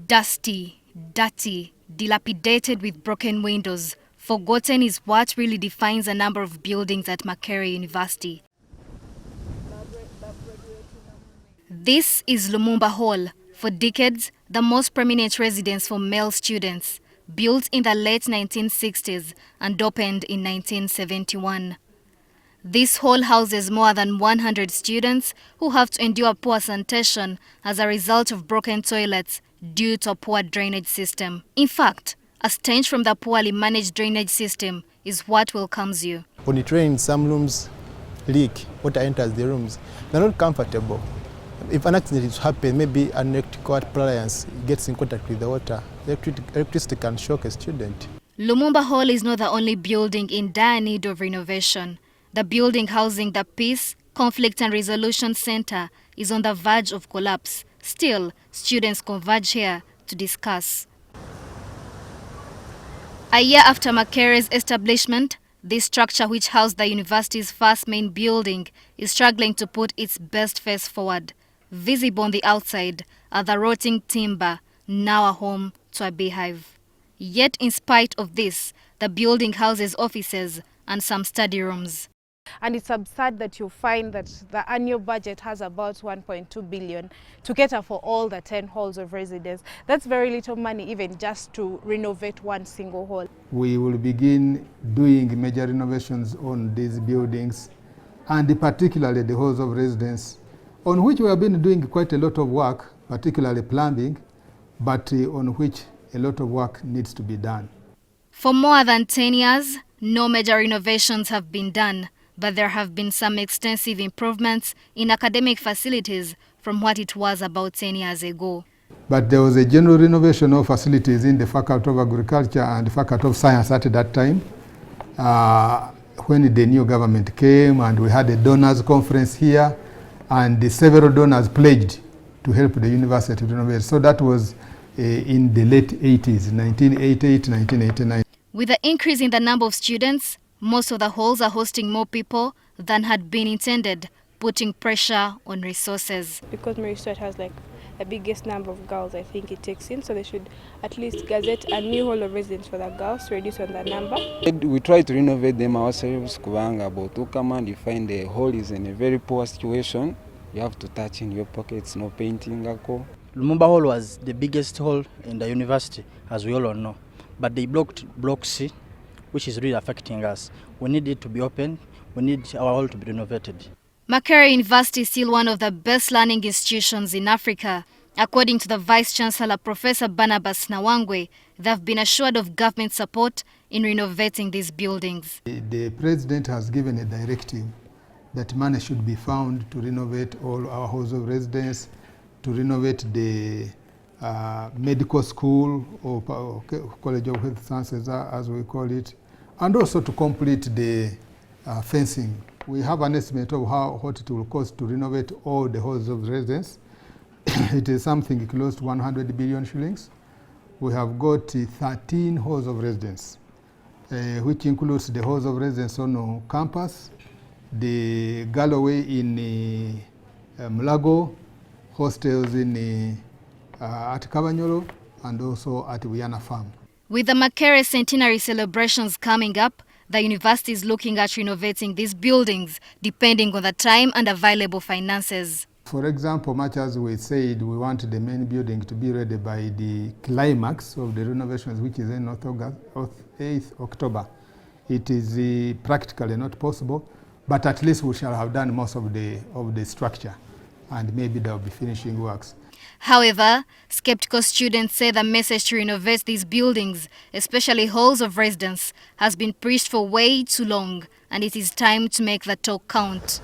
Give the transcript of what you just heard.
Dusty, dirty, dilapidated with broken windows, forgotten is what really defines a number of buildings at Makerere University. This is Lumumba Hall, for decades the most prominent residence for male students, built in the late 1960s and opened in 1971. This hall houses more than 100 students who have to endure poor sanitation as a result of broken toilets due to a poor drainage system. In fact, a stench from the poorly managed drainage system is what welcomes you. When it rains, some rooms leak, water enters the rooms. They're not comfortable. If an accident is happened, maybe an electrical appliance gets in contact with the water, electricity can shock a student. Lumumba Hall is not the only building in dire need of renovation. The building housing the Peace, Conflict and Resolution Center is on the verge of collapse. Still, students converge here to discuss. A year after Makerere's establishment, this structure, which housed the university's first main building, is struggling to put its best face forward. Visible on the outside are the rotting timber, now a home to a beehive. Yet, in spite of this, the building houses offices and some study rooms. And it's absurd that you find that the annual budget has about 1.2 billion to cater for all the 10 halls of residence. That's very little money even just to renovate one single hall. We will begin doing major renovations on these buildings, and particularly the halls of residence, on which we have been doing quite a lot of work, particularly plumbing, but on which a lot of work needs to be done. For more than 10 years, no major renovations have been done. But there have been some extensive improvements in academic facilities from what it was about 10 years ago. But there was a general renovation of facilities in the Faculty of Agriculture and the Faculty of Science at that time, when the new government came, and we had a donors conference here, and the several donors pledged to help the university to renovate. So that was in the late 80s, 1988, 1989. With the increase in the number of students, most of the halls are hosting more people than had been intended, putting pressure on resources. Because Makerere has like the biggest number of girls I think it takes in, so they should at least gazette a new hall of residence for the girls to reduce on the number. We try to renovate them ourselves, but to come and you find the hall is in a very poor situation. You have to touch in your pockets, no painting. Lumumba Hall was the biggest hall in the university, as we all know, but they blocked Block C, which is really affecting us. We need it to be open. We need our hall to be renovated. Makerere University is still one of the best learning institutions in Africa. According to the Vice-Chancellor, Professor Barnabas Nawangwe, they have been assured of government support in renovating these buildings. The President has given a directive that money should be found to renovate all our halls of residence, to renovate the medical school or College of Health Sciences, as we call it, and also to complete the fencing. We have an estimate of what it will cost to renovate all the halls of residence. It is something close to 100 billion shillings. We have got 13 halls of residence, which includes the halls of residence on campus, the Galloway in Mulago, hostels in at Kabanyolo, and also at Wiana Farm. With the Makerere centenary celebrations coming up, the university is looking at renovating these buildings depending on the time and available finances. For example, much as we said, we want the main building to be ready by the climax of the renovations, which is in 8th October. It is practically not possible, but at least we shall have done most of the structure, and maybe there will be finishing works. However, skeptical students say the message to renovate these buildings, especially halls of residence, has been preached for way too long, and it is time to make the talk count.